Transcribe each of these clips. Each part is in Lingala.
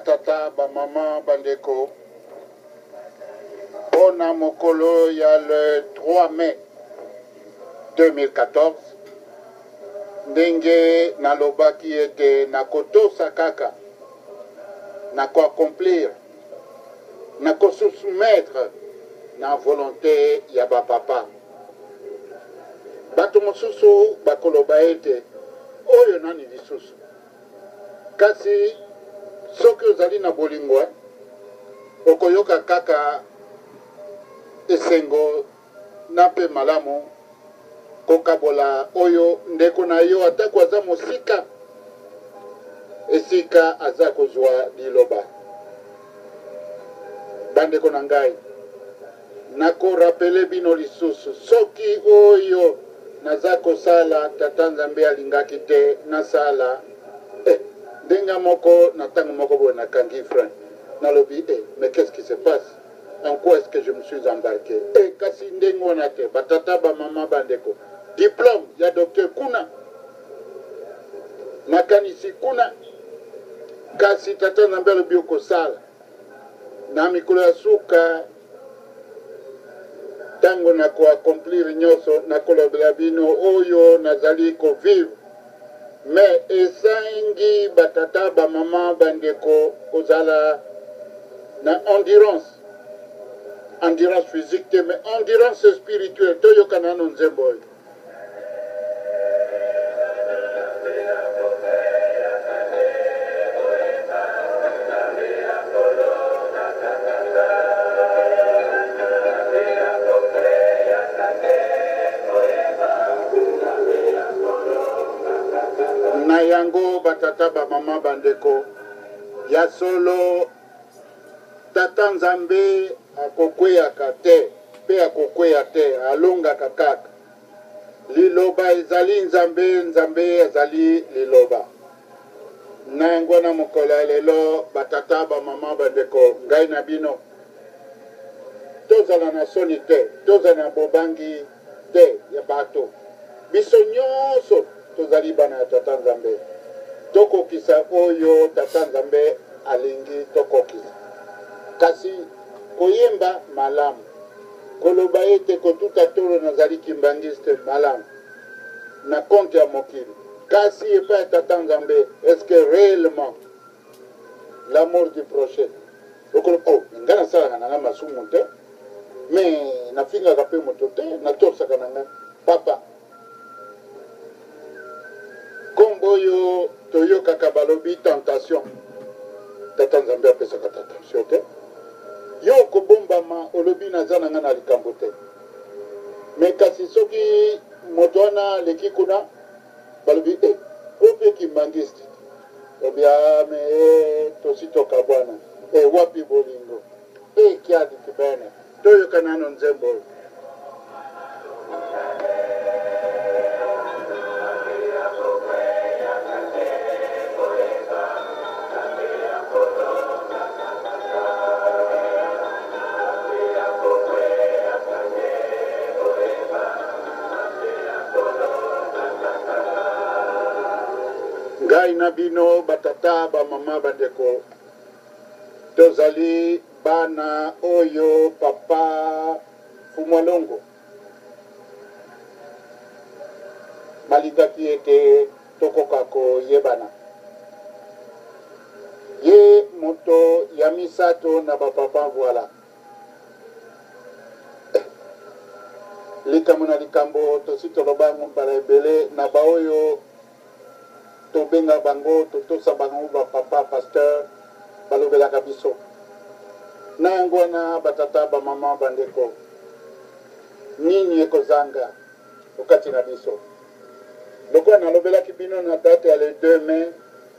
batata, bamama, bandeko. Bona mokolo, il y a le 3 mai 2014. Ndenge nalobaki ete nakotosa kaka, nako accomplir, nako soumettre na volonté ya ba papa. Bato mosusu bakoloba ete oyo nani lisusu. Kasi soki ozali na bolingo, okoyoka kaka esengo na pe malamu kokabola oyo ndeko na yo atako aza mosika esika aza kozwa liloba. Bandeko na ngai, nako rapele bino lisusu soki oyo naza kosala tata Nzambe alingaki te nasala ndenga moko na tango moko boye nakangi frein nalobi mais qu'est-ce qui se passe, en quoi est-ce que je me suis embarqué kasi ndenge wana te batata bamama bandeko diplôme ya docteur kuna makanisi kuna kasi tata Nzambe alobi okosala na mikolo ya suka tango nako accomplir nyonso nakolobela bino oyo nazali kovivre. Mais esangi batata bamama bandeko kozala na endurance physique te, mais endurance spirituelle toyoka nano nzembo oyo. Yango batata bamama bandeko ya solo tata Nzambe akokweyaka te pe akokwea te alongaka kaka liloba ezali Nzambe, Nzambe ezali liloba. Na yango na mokolo ya lelo batata bamama bandeko ngai na bino tozala na soni te, tozala na bobangi te ya bato biso nyonso tozali bana ya tata Nzambe. Tokokisa oyo tata Nzambe alingi tokokisa. Kasi koyemba malamu, koloba ete kotuta tolo nazali kimbangiste malamu na konte ya mokili. Kasi epa ya tata Nzambe, est-ce que réellement l'amour du prochain nga nasalaka nanga masumu te, mais nafingaka mpe moto te, natosaka nanga papa kombo yo toyokaka balobi tentation. Tata Nzambe apesaka tentation te. Yo kobombama olobi naza nanga na likambo te. Mais kasi soki moto wana leki kuna balobi ope kimbangiste obia me tositoka bwana wapi bolingo kiadi kibene toyoka nano nzembo. Ngai na bino batata bamama bandeko tozali bana oyo papa Fumwalongo balingaki ete tokoka koyebana. Ye moto ya misato na bapapa voilà. Likambo na likambo tosi tolobango mbala ebele na baoyo tobenga bango totosa bango bapapa pasteur balobelaka biso. Na yango wana batata bamama bandeko nini ekozanga okati na biso. Lokola nalobelaki bino na date ya le 2 mai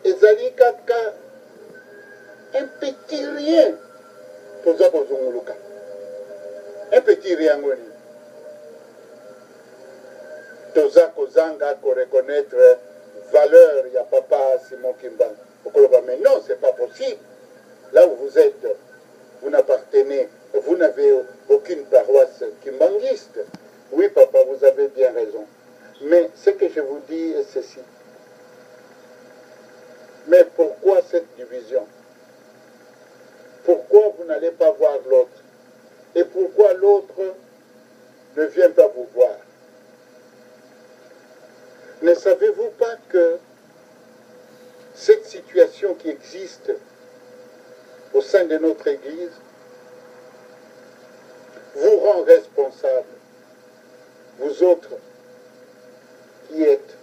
ezali kaka un petit rien toza kozunguluka. Un petit rien ngoni toza kozanga ko reconnaître valeur ya papa Simon Kimbangu. Mais non, c'est pas possible. Là où vous êtes, vous n'appartenez, vous n'avez aucune paroisse kimbanguiste. Oui, papa, vous avez bien raison. Mais ce que je vous dis est ceci. Mais pourquoi cette division? pourquoi vous n'allez pas voir l'autre? Et pourquoi l'autre ne vient pas vous voir? Ne savez-vous pas que cette situation qui existe au sein de notre Église vous rend responsable, vous autres qui êtes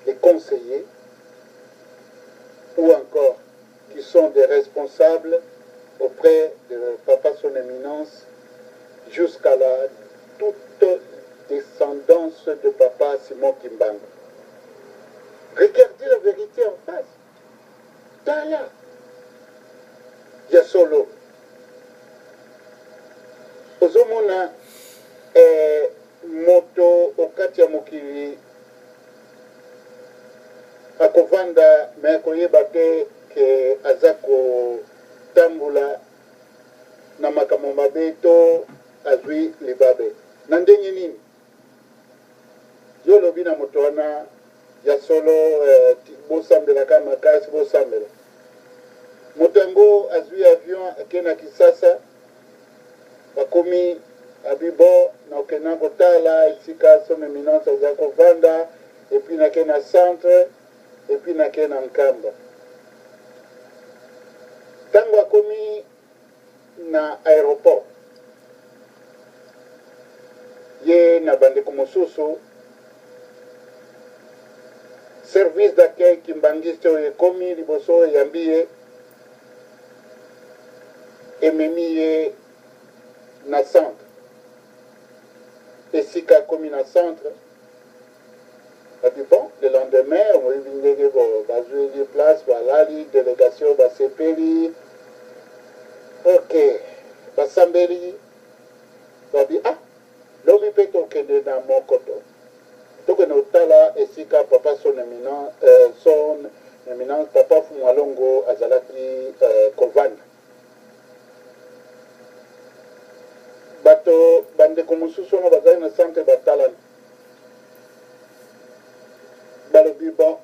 les conseillers ou encore qui sont des responsables auprès de Papa Son Éminence jusqu'à la toute descendance de Papa Simon Kimbangu. Regardez la vérité en face. Tala. Yasolo. Ozomona moto okati ya mokili akovanda me akoyeba te ke aza kotambola na makambo mabe to azwi libabe. Na ndenge nini? Yo lobi na moto wana ya solo bosambelaka makasi bosambela. Moto yango azwi avion ake na Kisasa bakomi abibo na okena kotala esika Son Éminence aza kovanda epuis nake na centre epuis nake na Nkamba. Ntango akomi na aéroport ye na bandeko mosusu service d'accueil kimbangiste oyo ekomi liboso eyambi ye ememi ye na centre esika akomi na centre api bon le lendemain oyebi ndenge bazweli place balali délégation basepeli ok basambeli babi lobi mpe tokende na mokoto tokende otala esika Papa Son Éminence Papa Fumwalongo azalaki kovanda. Bato bandeko mosusu wana bazali na centre batalana balobi bon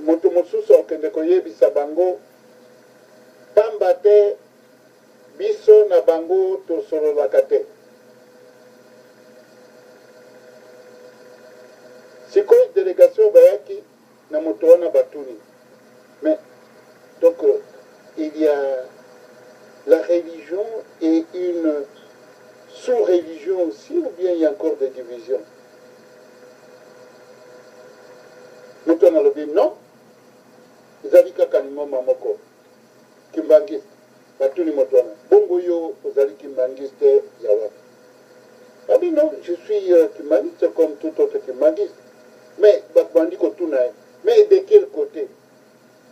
moto mosusu akende koyebisa bango pamba te biso na bango tosololaka te. Sikoyo délégation bayaki na moto wana batuni. Mais donc il y a la religion et une sous-religion aussi, ou bien il y a encore des divisions? Moto wana lobi non, ezali kaka limoma moko kimbangiste batuni moto wana bongo yo ozali kimbangiste ya wapi? Abi non, je suis kimbangiste comme tout autre kimbangiste. Mais babandi kotuna mais de quel côté?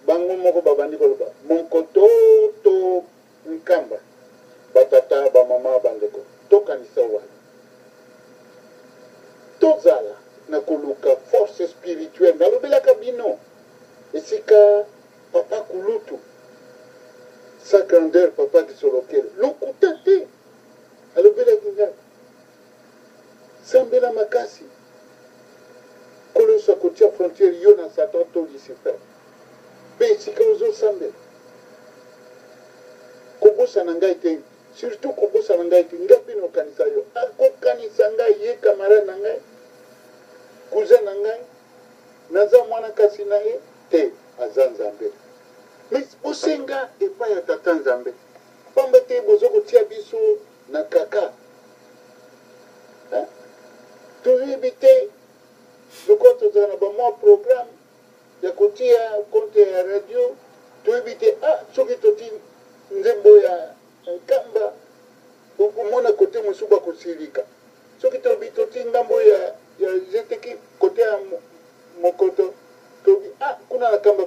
Bango moko babandi koloba mon koto to Nkamba batata bamama bandeko tokanisa wana tozala na koluka force spirituelle nalobelaka bino esika Papa Kulutu sa grandeur Papa Kisolokele lokuta te alobelaki ngaka sambela makasi kolosa kotia frontière yo na Satan to Lucifer mpe esika ozosambela kobosa na ngai te, surtout kobosa na ngai te, ngapi na okanisa yo akokanisa ngai ye camarade na ngai cousin na ngai naza mwana kasi na ye te aza Nzambe. Mais bosenga epai ya Tata Nzambe pamba te bozo kotia biso na kaka toyebi te loko tozala na bamwa programme ya kotia konte ya radio toyebi te soki toti nzembo ya Nkamba okomona kote mosusu bakosilika soki tobi toti ngambo ya zeteki kote ya mokoto tobi kuna na Nkamba